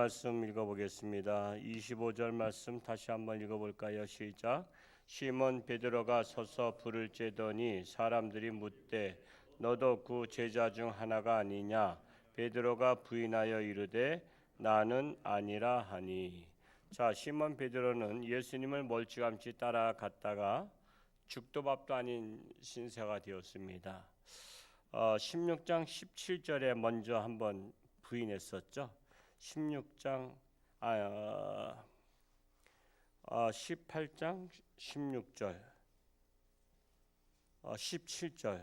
말씀 읽어보겠습니다. 25절 말씀 다시 한번 읽어볼까요? 시작. 시몬 베드로가 서서 불을 쬐더니 사람들이 묻되 너도 그 제자 중 하나가 아니냐? 베드로가 부인하여 이르되 나는 아니라 하니. 자, 시몬 베드로는 예수님을 멀찌감치 따라갔다가 죽도 밥도 아닌 신세가 되었습니다. 16장 17절에 먼저 한번 부인했었죠. 18장 16절 17절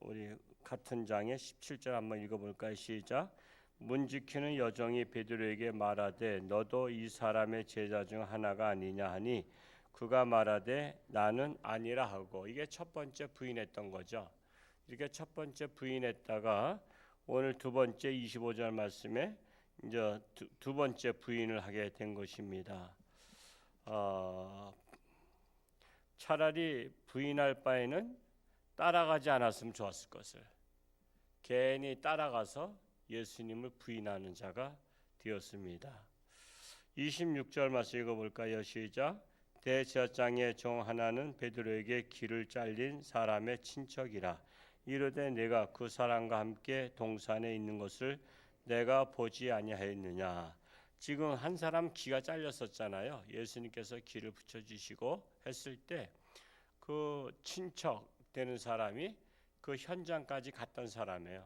우리 같은 장의 17절 한번 읽어볼까요? 시작. 문 지키는 여종이 베드로에게 말하되 너도 이 사람의 제자 중 하나가 아니냐 하니 그가 말하되 나는 아니라 하고, 이게 첫 번째 부인했던 거죠. 이렇게 첫 번째 부인했다가 오늘 두 번째 25절 말씀에 이제 두 번째 부인을 하게 된 것입니다. 차라리 부인할 바에는 따라가지 않았으면 좋았을 것을, 괜히 따라가서 예수님을 부인하는 자가 되었습니다. 26절 말씀 읽어볼까요? 시작. 대제사장의 종 하나는 베드로에게 길을 잘린 사람의 친척이라 이르되 내가 그 사람과 함께 동산에 있는 것을 내가 보지 아니하였느냐. 지금 한 사람 귀가 잘렸었잖아요. 예수님께서 귀를 붙여주시고 했을 때 그 친척 되는 사람이 그 현장까지 갔던 사람이에요.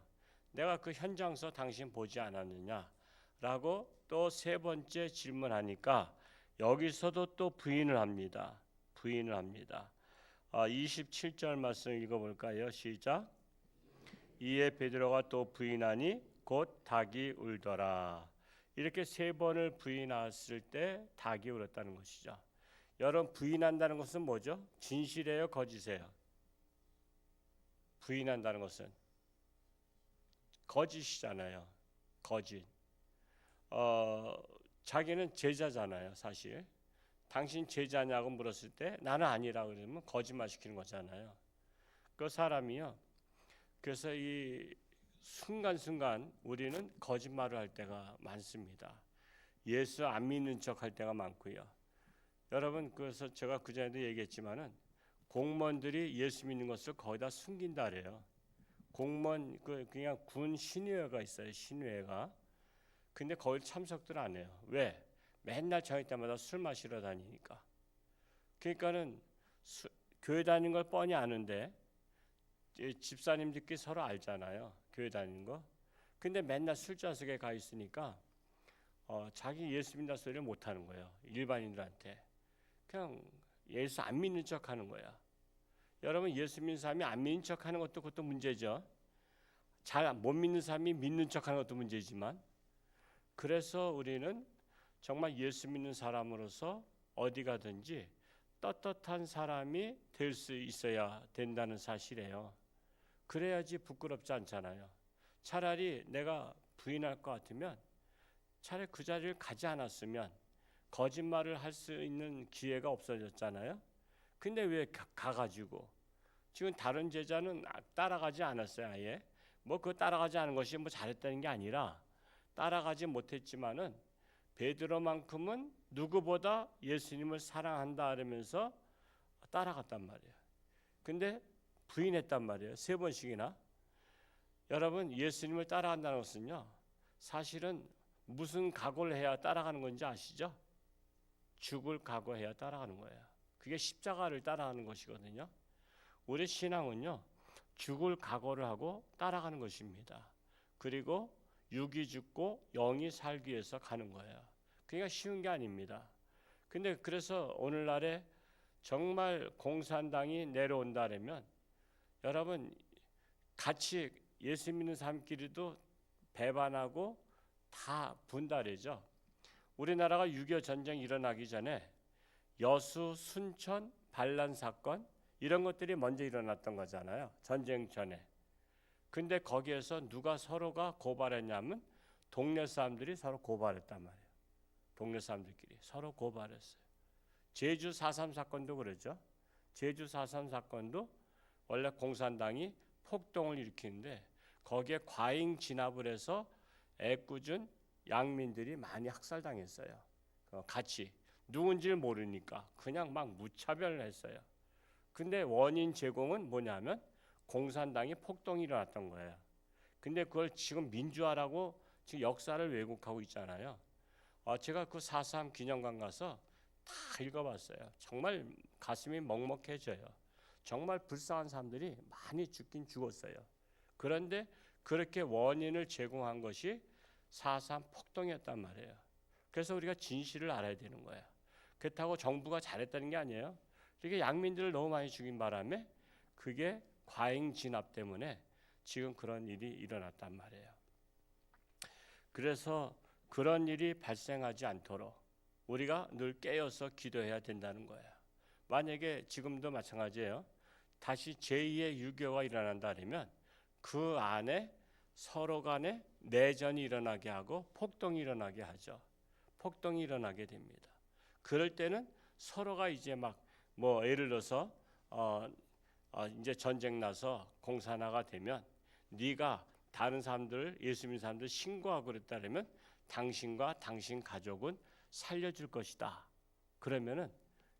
내가 그 현장서 당신 보지 않았느냐 라고 또 세 번째 질문하니까 여기서도 또 부인을 합니다. 27절 말씀 읽어볼까요? 시작. 이에 베드로가 또 부인하니 곧 닭이 울더라. 이렇게 세 번을 부인했을 때 닭이 울었다는 것이죠. 여러분, 부인한다는 것은 뭐죠? 진실이에요, 거짓이에요? 부인한다는 것은 거짓이잖아요. 거짓. 자기는 제자잖아요, 사실. 당신 제자냐고 물었을 때 나는 아니라고 그러면 거짓말 시키는 거잖아요. 그 사람이요. 그래서 이 순간순간 우리는 거짓말을 할 때가 많습니다. 예수 안 믿는 척 할 때가 많고요. 여러분, 그래서 제가 그전에도 얘기했지만은 공무원들이 예수 믿는 것을 거의 다 숨긴다 그래요. 공무원 그냥 군 신의회가 있어요. 신의회가. 근데 거기 참석들 안 해요. 왜? 맨날 저녁 때마다 술 마시러 다니니까. 그러니까는 교회 다니는 걸 뻔히 아는데 집사님들끼리 서로 알잖아요. 교회 다니는 거. 근데 맨날 술자석에 가 있으니까 자기 예수 믿는다 소리를 못 하는 거예요. 일반인들한테. 그냥 예수 안 믿는 척 하는 거야. 여러분, 예수 믿는 사람이 안 믿는 척 하는 것도 그것도 문제죠. 잘 못 믿는 사람이 믿는 척 하는 것도 문제지만, 그래서 우리는 정말 예수 믿는 사람으로서 어디 가든지 떳떳한 사람이 될 수 있어야 된다는 사실이에요. 그래야지 부끄럽지 않잖아요. 차라리 내가 부인할 것 같으면 차라리 그 자리를 가지 않았으면 거짓말을 할 수 있는 기회가 없어졌잖아요. 근데 왜 가가지고 지금 다른 제자는 따라가지 않았어요. 아예 뭐 그 따라가지 않은 것이 뭐 잘했다는 게 아니라 따라가지 못했지만은 베드로만큼은 누구보다 예수님을 사랑한다 하면서 따라갔단 말이에요. 근데 부인했단 말이에요. 세 번씩이나. 여러분, 예수님을 따라간다는 것은요, 사실은 무슨 각오를 해야 따라가는 건지 아시죠? 죽을 각오해야 따라가는 거예요. 그게 십자가를 따라가는 것이거든요. 우리 신앙은요, 죽을 각오를 하고 따라가는 것입니다. 그리고 육이 죽고 영이 살기 위해서 가는 거예요. 그러니까 쉬운 게 아닙니다. 근데 그래서 오늘날에 정말 공산당이 내려온다면 여러분, 같이 예수 믿는 사람끼리도 배반하고 다 분달이죠. 우리나라가 6.25 전쟁 일어나기 전에 여수, 순천, 반란 사건 이런 것들이 먼저 일어났던 거잖아요. 전쟁 전에. 근데 거기에서 누가 서로가 고발했냐면 동네 사람들이 서로 고발했단 말이에요. 동네 사람들끼리 서로 고발했어요. 제주 4.3 사건도 그러죠. 제주 4.3 사건도 원래 공산당이 폭동을 일으키는데 거기에 과잉 진압을 해서 애꿎은 양민들이 많이 학살당했어요. 같이 누군지를 모르니까 그냥 막 무차별했어요. 근데 원인 제공은 뭐냐면 공산당이 폭동이 일어났던 거예요. 근데 그걸 지금 민주화라고 지금 역사를 왜곡하고 있잖아요. 제가 그 4.3 기념관 가서 다 읽어봤어요. 정말 가슴이 먹먹해져요. 정말 불쌍한 사람들이 많이 죽긴 죽었어요. 그런데 그렇게 원인을 제공한 것이 4.3 폭동이었단 말이에요. 그래서 우리가 진실을 알아야 되는 거예요. 그렇다고 정부가 잘했다는 게 아니에요. 이렇게 양민들을 너무 많이 죽인 바람에 그게 과잉 진압 때문에 지금 그런 일이 일어났단 말이에요. 그래서 그런 일이 발생하지 않도록 우리가 늘 깨어서 기도해야 된다는 거예요. 만약에 지금도 마찬가지예요. 다시 제2의 6.25가 일어난다 그러면 그 안에 서로 간에 내전이 일어나게 하고 폭동이 일어나게 하죠. 폭동이 일어나게 됩니다. 그럴 때는 서로가 이제 막 뭐 예를 들어서 이제 전쟁 나서 공산화가 되면 네가 다른 사람들 예수 믿는 사람들 신고하고 그랬다면 당신과 당신 가족은 살려줄 것이다. 그러면은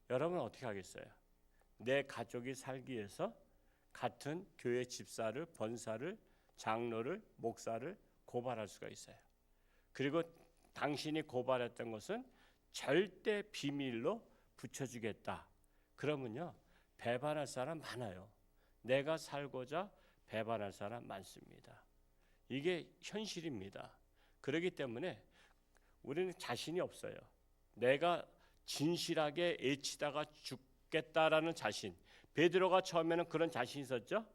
여러분 어떻게 하겠어요? 내 가족이 살기 위해서 같은 교회 집사를, 번사를, 장로를, 목사를 고발할 수가 있어요. 그리고 당신이 고발했던 것은 절대 비밀로 붙여주겠다. 그러면요 배반할 사람 많아요. 내가 살고자 배반할 사람 많습니다. 이게 현실입니다. 그렇기 때문에 우리는 자신이 없어요. 내가 진실하게 애치다가 죽겠다라는 자신. 베드로가 처음에는 그런 자신이 있었죠.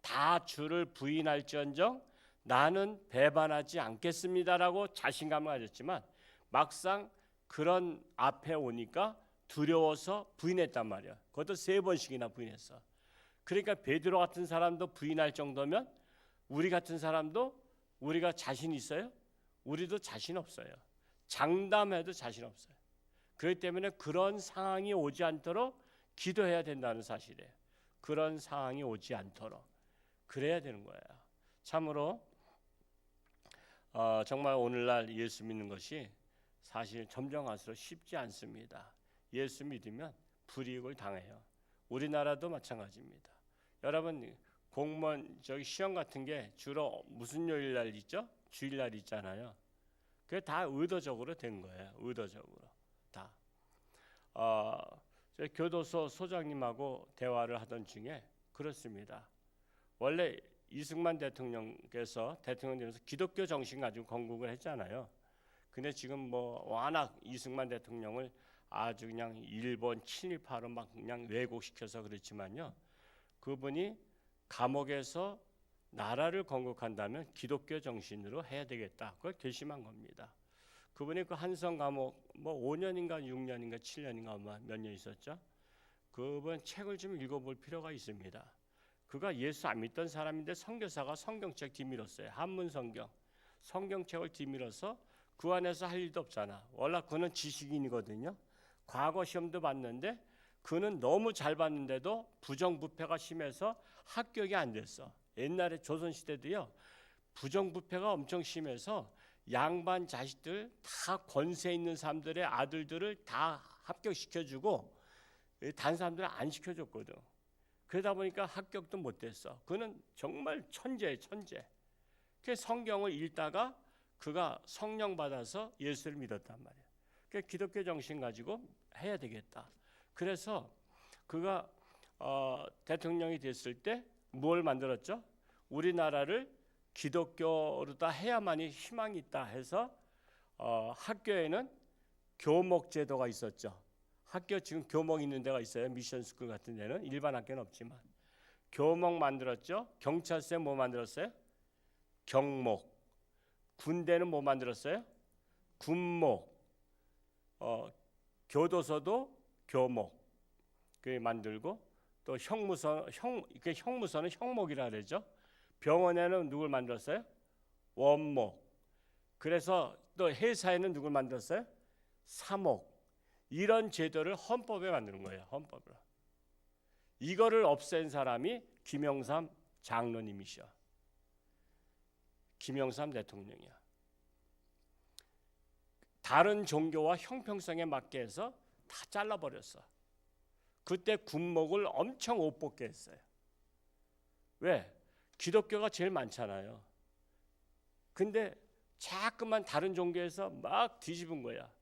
다 주를 부인할지언정 나는 배반하지 않겠습니다라고 자신감을 가졌지만 막상 그런 앞에 오니까 두려워서 부인했단 말이야. 그것도 3번씩이나 부인했어. 그러니까 베드로 같은 사람도 부인할 정도면 우리 같은 사람도 우리가 자신 있어요? 우리도 자신 없어요. 장담해도 자신 없어요. 그렇기 때문에 그런 상황이 오지 않도록 기도해야 된다는 사실이에요. 그런 상황이 오지 않도록 그래야 되는 거예요. 참으로 정말 오늘날 예수 믿는 것이 사실 점점 갈수록 쉽지 않습니다. 예수 믿으면 불이익을 당해요. 우리나라도 마찬가지입니다. 여러분 공무원 시험 같은 게 주로 무슨 요일날 있죠? 주일날 있잖아요. 그게 다 의도적으로 된 거예요. 의도적으로 다. 교도소 소장님하고 대화를 하던 중에 그렇습니다. 원래 이승만 대통령께서 대통령 되면서 기독교 정신 가지고 건국을 했잖아요. 근데 지금 뭐 워낙 이승만 대통령을 아주 그냥 일본 친일파로 막 그냥 왜곡시켜서 그렇지만요. 그분이 감옥에서 나라를 건국한다면 기독교 정신으로 해야 되겠다. 그걸 결심한 겁니다. 그분이 그 한성 감옥 뭐 5년인가 6년인가 7년인가 몇 년 있었죠. 그분 책을 좀 읽어볼 필요가 있습니다. 그가 예수 안 믿던 사람인데 선교사가 성경책 뒤밀었어요. 한문 성경책을 뒤밀어서 그 안에서 할 일도 없잖아. 원래 그는 지식인이거든요. 과거 시험도 봤는데 그는 너무 잘 봤는데도 부정부패가 심해서 합격이 안 됐어. 옛날에 조선시대도요. 부정부패가 엄청 심해서 양반 자식들 다 권세 있는 사람들의 아들들을 다 합격시켜주고 다른 사람들은 안 시켜줬거든. 그러다 보니까 합격도 못 됐어. 그는 정말 천재예요, 천재. 그 성경을 읽다가 그가 성령 받아서 예수를 믿었단 말이에요. 그 기독교 정신 가지고 해야 되겠다. 그래서 그가 대통령이 됐을 때 뭘 만들었죠? 우리나라를 기독교로 다 해야만이 희망이 있다 해서 학교에는 교목 제도가 있었죠. 학교 지금 교목 있는 데가 있어요. 미션 스쿨 같은 데는 일반 학교는 없지만 교목 만들었죠. 경찰서에 뭐 만들었어요? 경목. 군대는 뭐 만들었어요? 군목. 교도소도 교목. 그 만들고 또 형무소는 형목이라 그러죠. 병원에는 누굴 만들었어요? 원목. 그래서 또 회사에는 누굴 만들었어요? 사목. 이런 제도를 헌법에 만드는 거예요. 헌법으로. 이거를 없앤 사람이 김영삼 장로님이셔. 김영삼 대통령이야. 다른 종교와 형평성에 맞게 해서 다 잘라버렸어. 그때 군목을 엄청 못 뽑게 했어요. 왜? 기독교가 제일 많잖아요. 근데 자꾸만 다른 종교에서 막 뒤집은 거야.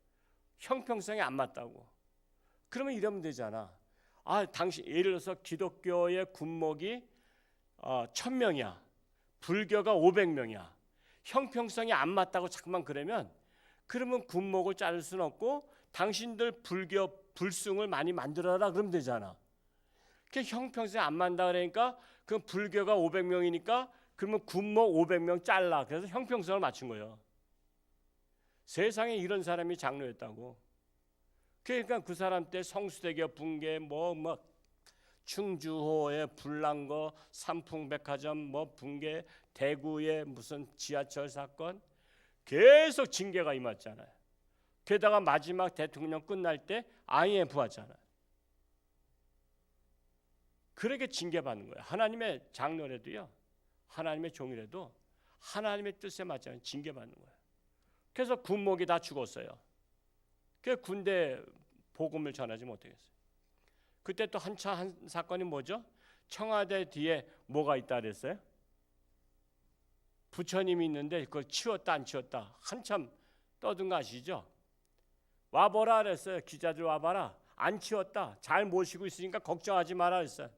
형평성에 안 맞다고. 그러면 이러면 되잖아. 당신 예를 들어서 기독교의 군목이 1000명이야. 불교가 500명이야. 형평성이 안 맞다고 자꾸만 그러면 군목을 자를 수는 없고 당신들 불교 불승을 많이 만들어라 그러면 되잖아. 그 형평성이 안 맞다 그러니까 그 불교가 500명이니까 그러면 군목 500명 잘라. 그래서 형평성을 맞춘 거예요. 세상에 이런 사람이 장로였다고. 그러니까 그 사람 때 성수대교 붕괴 뭐 충주호에 불난 거, 삼풍백화점 뭐 붕괴, 대구의 무슨 지하철 사건 계속 징계가 임했잖아요. 게다가 마지막 대통령 끝날 때 IMF 왔잖아요. 그렇게 징계받는 거예요. 하나님의 장로라도요, 하나님의 종이라도 하나님의 뜻에 맞지 않으면 징계받는 거예요. 그래서 군목이 다 죽었어요. 그 군대 복음을 전하지 못하겠어요. 그때 또 한 사건이 뭐죠? 청와대 뒤에 뭐가 있다 그랬어요? 부처님이 있는데 그걸 치웠다 안 치웠다 한참 떠든 거 아시죠? 와보라 그랬어요. 기자들 와봐라. 안 치웠다. 잘 모시고 있으니까 걱정하지 마라 그랬어요.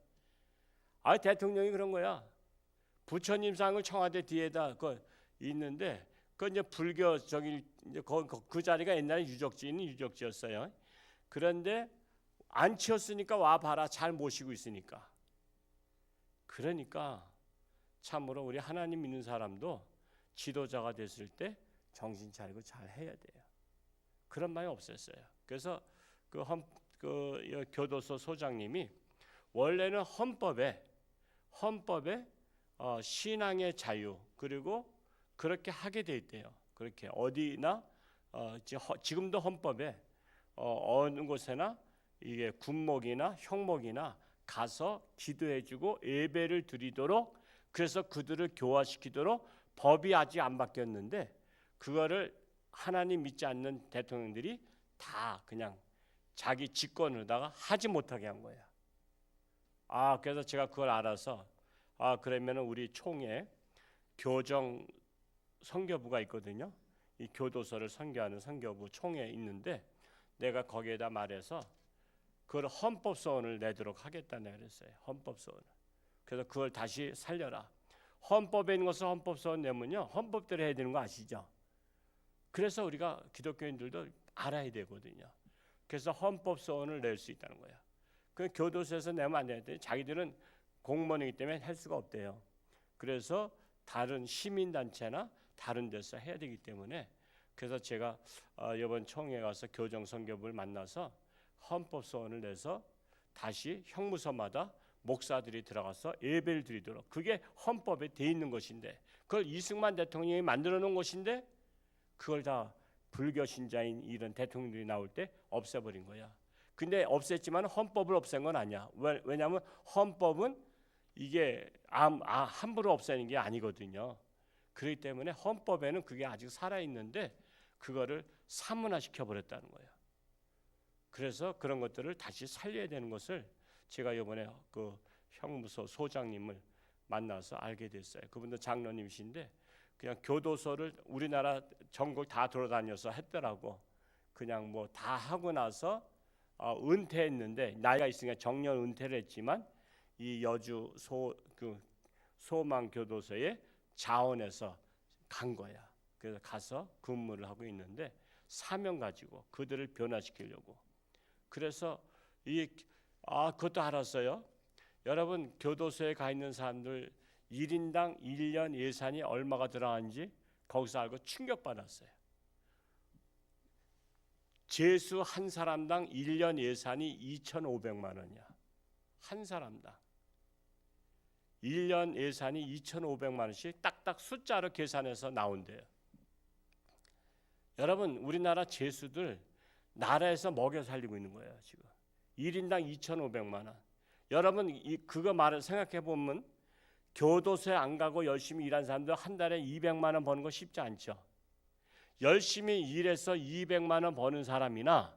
대통령이 그런 거야. 부처님 상을 청와대 뒤에다 있는데 그 이제 불교 이제 그 자리가 옛날에 유적지는 유적지였어요. 그런데 안 치웠으니까 와 봐라. 잘 모시고 있으니까. 그러니까 참으로 우리 하나님 믿는 사람도 지도자가 됐을 때 정신 차리고 잘 해야 돼요. 그런 말이 없었어요. 그래서 그 교도소 소장님이 원래는 헌법에 신앙의 자유 그리고 그렇게 하게 돼 있대요. 그렇게 어디나 지금도 헌법에 어느 곳에나 이게 군목이나 형목이나 가서 기도해주고 예배를 드리도록 그래서 그들을 교화시키도록 법이 아직 안 바뀌었는데 그거를 하나님 믿지 않는 대통령들이 다 그냥 자기 직권으로다가 하지 못하게 한 거예요. 그래서 제가 그걸 알아서 그러면은 우리 총회 교정 선교부가 있거든요. 이 교도소를 선교하는 선교부 총회에 있는데 내가 거기에다 말해서 그걸 헌법소원을 내도록 하겠다고 그랬어요. 헌법소원을. 그래서 그걸 다시 살려라. 헌법에 있는 것을 헌법소원 내면요 헌법대로 해야 되는 거 아시죠? 그래서 우리가 기독교인들도 알아야 되거든요. 그래서 헌법소원을 낼 수 있다는 거예요. 그 교도소에서 내면 안 되는데 자기들은 공무원이기 때문에 할 수가 없대요. 그래서 다른 시민단체나 다른 데서 해야 되기 때문에 그래서 제가 이번 총회에 가서 교정선교부를 만나서 헌법소원을 내서 다시 형무소마다 목사들이 들어가서 예배를 드리도록 그게 헌법에 돼 있는 것인데 그걸 이승만 대통령이 만들어 놓은 것인데 그걸 다 불교 신자인 이런 대통령들이 나올 때 없애버린 거야. 근데 없앴지만 헌법을 없앤 건 아니야. 왜냐하면 헌법은 이게 함부로 없애는 게 아니거든요. 그렇기 때문에 헌법에는 그게 아직 살아있는데 그거를 사문화시켜 버렸다는 거예요. 그래서 그런 것들을 다시 살려야 되는 것을 제가 이번에 그 형무소 소장님을 만나서 알게 됐어요. 그분도 장로님이신데 그냥 교도소를 우리나라 전국 다 돌아다녀서 했더라고. 그냥 뭐 다 하고 나서 은퇴했는데 나이가 있으니까 정년 은퇴를 했지만 이 여주 소망 교도소에 자원해서 간 거야. 그래서 가서 근무를 하고 있는데 사명 가지고 그들을 변화시키려고. 그래서 그것도 알았어요. 여러분 교도소에 가 있는 사람들 1인당 1년 예산이 얼마가 들어가는지 거기서 알고 충격받았어요. 죄수 한 사람당 1년 예산이 2,500만 원이야. 한 사람당. 1년 예산이 2,500만 원씩 딱딱 숫자로 계산해서 나온대요. 여러분 우리나라 죄수들 나라에서 먹여 살리고 있는 거예요. 지금 1인당 2,500만 원. 여러분 그거 말을 생각해 보면 교도소에 안 가고 열심히 일한 사람들 한 달에 200만 원 버는 거 쉽지 않죠. 열심히 일해서 200만 원 버는 사람이나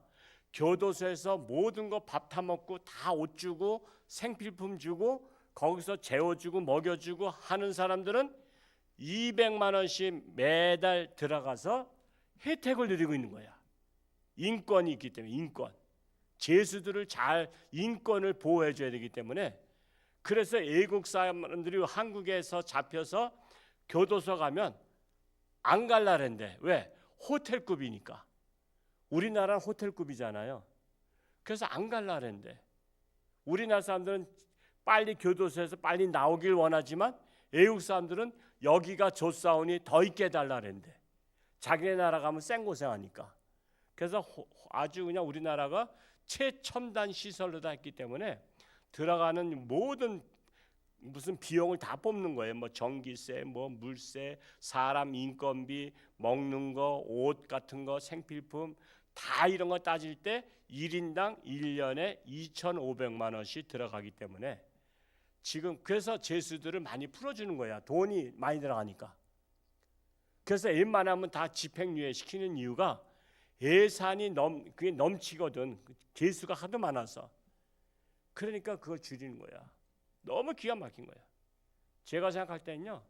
교도소에서 모든 거 밥 타 먹고 다 옷 주고 생필품 주고 거기서 재워주고 먹여주고 하는 사람들은 200만 원씩 매달 들어가서 혜택을 누리고 있는 거야. 인권이 있기 때문에 인권. 죄수들을 잘 인권을 보호해 줘야 되기 때문에 그래서 외국 사람들이 한국에서 잡혀서 교도소 가면 안 갈라는데 왜? 호텔급이니까. 우리나라는 호텔급이잖아요. 그래서 안 갈라는데 우리나라 사람들은 빨리 교도소에서 빨리 나오길 원하지만 외국 사람들은 여기가 좋사오니 더 있게 달라는데 자기네 나라 가면 생고생하니까. 그래서 아주 그냥 우리나라가 최첨단 시설로 다 했기 때문에 들어가는 모든 무슨 비용을 다 뽑는 거예요. 뭐 전기세, 뭐 물세, 사람 인건비, 먹는 거, 옷 같은 거, 생필품 다 이런 거 따질 때 1인당 1년에 2,500만 원씩 들어가기 때문에 지금 그래서 죄수들을 많이 풀어주는 거야. 돈이 많이 들어가니까. 그래서 웬만하면 다 집행유예 시키는 이유가 예산이 그게 넘치거든. 죄수가 하도 많아서. 그러니까 그걸 줄이는 거야. 너무 기가 막힌 거야. 제가 생각할 때는요.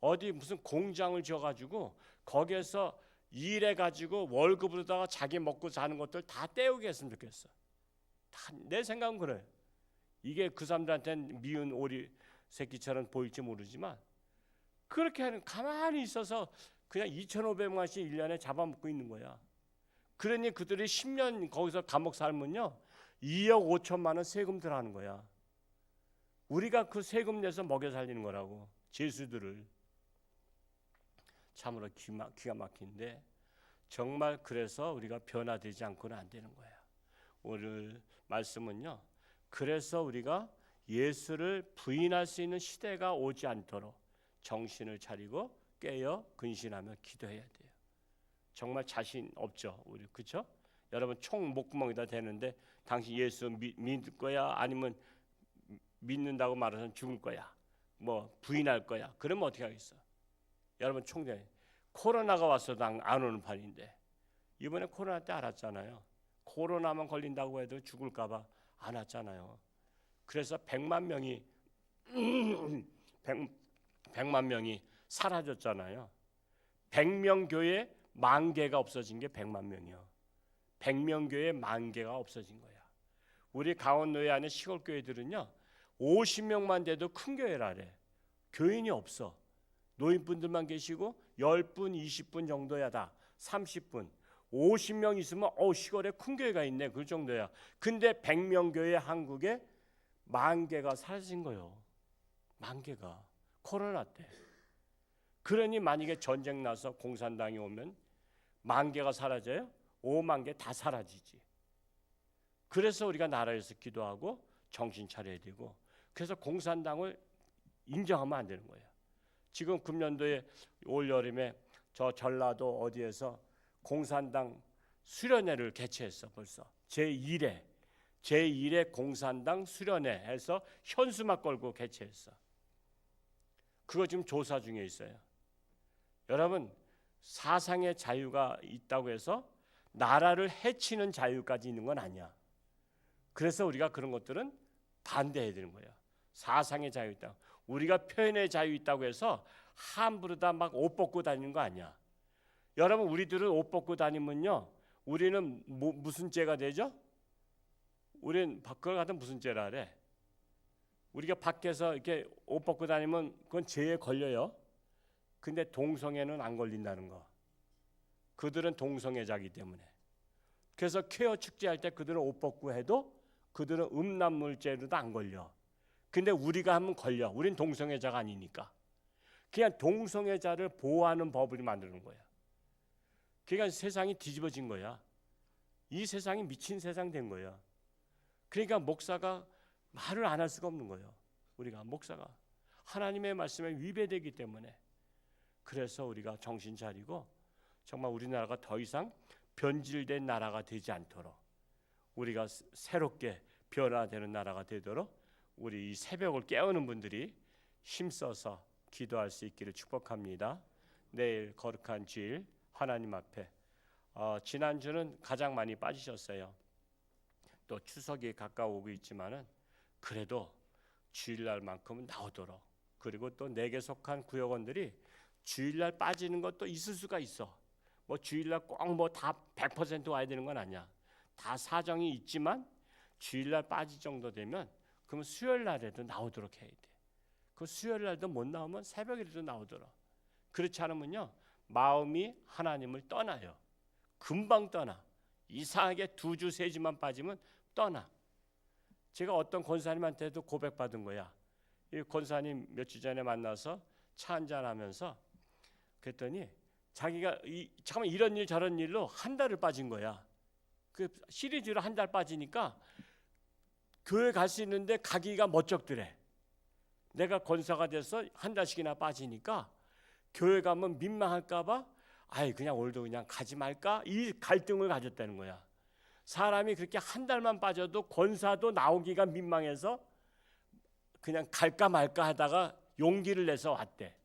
어디 무슨 공장을 지어가지고 거기에서 일해가지고 월급으로다가 자기 먹고 사는 것들 다 떼우게 했으면 좋겠어. 내 생각은 그래. 이게 그 사람들한테는 미운 오리 새끼처럼 보일지 모르지만 그렇게 하는 가만히 있어서 그냥 2,500만 원씩 1년에 잡아먹고 있는 거야. 그러니 그들이 10년 거기서 감옥 살면요 2억 5천만 원 세금 들어가는 거야. 우리가 그 세금 내서 먹여 살리는 거라고. 죄수들을. 참으로 기가 막힌데 정말 그래서 우리가 변화되지 않고는 안 되는 거야. 오늘 말씀은요. 그래서 우리가 예수를 부인할 수 있는 시대가 오지 않도록 정신을 차리고 깨어 근신하며 기도해야 돼요. 정말 자신 없죠, 우리 그렇죠? 여러분 총 목구멍에다 대는데 당신 예수 믿을 거야? 아니면 믿는다고 말해서 죽을 거야? 뭐 부인할 거야? 그러면 어떻게 하겠어? 여러분 총대 코로나가 왔어도 안 오는 판인데 이번에 코로나 때 알았잖아요. 코로나만 걸린다고 해도 죽을까봐 안 왔잖아요. 그래서 100만 명이 100만 명이 사라졌잖아요. 100명 교회 10,000개가 없어진 게 100만 명이요. 100명 교회 10,000개가 없어진 거야. 우리 강원도에 안에 시골 교회들은요. 50명만 돼도 큰 교회라래. 교인이 없어. 노인분들만 계시고 10분, 20분 정도야 다. 30분. 50명 있으면 시골에 큰 교회가 있네. 그 정도야. 근데 100명 교회 한국에 10,000개가 사라진 거예요. 10,000개가. 코로나 때. 그러니 만약에 전쟁 나서 공산당이 오면 10,000개가 사라져요? 50,000개 다 사라지지. 그래서 우리가 나라에서 기도하고 정신 차려야 되고 그래서 공산당을 인정하면 안 되는 거예요. 지금 금년도에 올 여름에 저 전라도 어디에서 공산당 수련회를 개최했어. 벌써 제1회 공산당 수련회 해서 현수막 걸고 개최했어. 그거 지금 조사 중에 있어요. 여러분 사상의 자유가 있다고 해서 나라를 해치는 자유까지 있는 건 아니야. 그래서 우리가 그런 것들은 반대해야 되는 거예요. 사상의 자유 있다. 우리가 표현의 자유 있다고 해서 함부로 다 막 옷 벗고 다니는 거 아니야. 여러분 우리들은 옷 벗고 다니면요. 우리는 무슨 죄가 되죠? 우리는 그걸 갖다 무슨 죄라 그래? 우리가 밖에서 이렇게 옷 벗고 다니면 그건 죄에 걸려요. 근데 동성애는 안 걸린다는 거. 그들은 동성애자이기 때문에. 그래서 퀘어 축제할 때 그들은 옷 벗고 해도 그들은 음란물죄로도 안 걸려. 근데 우리가 하면 걸려. 우린 동성애자가 아니니까. 그냥 동성애자를 보호하는 법을 만드는 거야. 그러니까 세상이 뒤집어진 거야. 이 세상이 미친 세상 된 거야. 그러니까 목사가 말을 안 할 수가 없는 거예요. 우리가 목사가 하나님의 말씀에 위배되기 때문에. 그래서 우리가 정신 차리고 정말 우리나라가 더 이상 변질된 나라가 되지 않도록 우리가 새롭게 변화되는 나라가 되도록 우리 이 새벽을 깨우는 분들이 힘써서 기도할 수 있기를 축복합니다. 내일 거룩한 주일 하나님 앞에. 지난주는 가장 많이 빠지셨어요. 또 추석이 가까워오고 있지만은 그래도 주일날만큼은 나오도록, 그리고 또 내게 속한 구역원들이 주일날 빠지는 것도 있을 수가 있어. 뭐 주일날 꼭 뭐 다 100% 와야 되는 건 아니야. 다 사정이 있지만 주일날 빠질 정도 되면 그럼 수요일날에도 나오도록 해야 돼. 그 수요일날도 못 나오면 새벽에도 나오도록. 그렇지 않으면요 마음이 하나님을 떠나요. 금방 떠나. 이상하게 2주 3주만 빠지면 떠나. 제가 어떤 권사님한테도 고백받은 거야. 이 권사님 며칠 전에 만나서 차 한잔하면서 그랬더니 자기가 잠깐만 이런 일 저런 일로 한 달을 빠진 거야. 그 시리즈로 한 달 빠지니까 교회 갈 수 있는데 가기가 멋쩍더래. 내가 권사가 돼서 한 달씩이나 빠지니까 교회 가면 민망할까봐 아이 그냥 오늘도 그냥 가지 말까 이 갈등을 가졌다는 거야. 사람이 그렇게 한 달만 빠져도 권사도 나오기가 민망해서 그냥 갈까 말까 하다가 용기를 내서 왔대.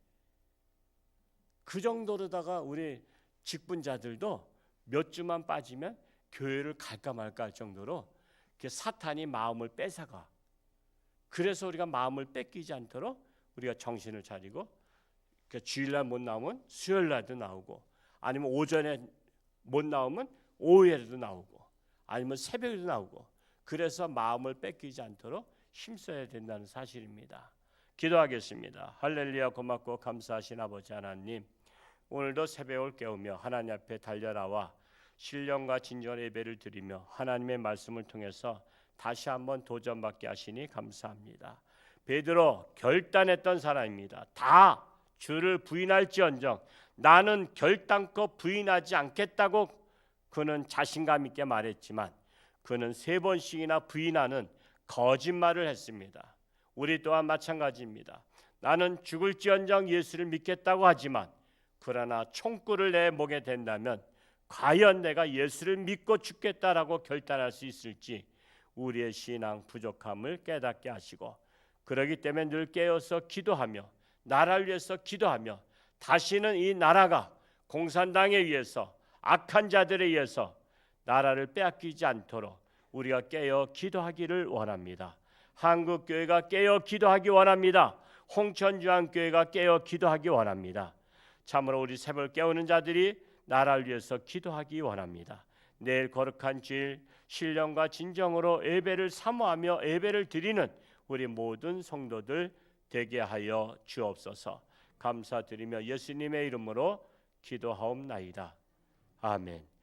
그 정도로다가 우리 직분자들도 몇 주만 빠지면 교회를 갈까 말까 할 정도로 사탄이 마음을 뺏어가. 그래서 우리가 마음을 뺏기지 않도록 우리가 정신을 차리고 주일날 못 나오면 수요일날도 나오고, 아니면 오전에 못 나오면 오후에도 나오고, 아니면 새벽에도 나오고, 그래서 마음을 뺏기지 않도록 힘써야 된다는 사실입니다. 기도하겠습니다. 할렐루야. 고맙고 감사하신 아버지 하나님, 오늘도 새벽을 깨우며 하나님 앞에 달려나와 신령과 진정한 예배를 드리며 하나님의 말씀을 통해서 다시 한번 도전받게 하시니 감사합니다. 베드로 결단했던 사람입니다. 다 주를 부인할지언정 나는 결단코 부인하지 않겠다고 그는 자신감 있게 말했지만 그는 3번씩이나 부인하는 거짓말을 했습니다. 우리 또한 마찬가지입니다. 나는 죽을지언정 예수를 믿겠다고 하지만 그러나 총구를 내 목에 댄다면 과연 내가 예수를 믿고 죽겠다라고 결단할 수 있을지 우리의 신앙 부족함을 깨닫게 하시고, 그러기 때문에 늘 깨어서 기도하며 나라를 위해서 기도하며 다시는 이 나라가 공산당에 의해서 악한 자들에 의해서 나라를 빼앗기지 않도록 우리가 깨어 기도하기를 원합니다. 한국교회가 깨어 기도하기 원합니다. 홍천주한교회가 깨어 기도하기 원합니다. 참으로 우리 새벽 깨우는 자들이 나라를 위해서 기도하기 원합니다. 내일 거룩한 주일 신령과 진정으로 예배를 사모하며 예배를 드리는 우리 모든 성도들 되게 하여 주옵소서. 감사드리며 예수님의 이름으로 기도하옵나이다. 아멘.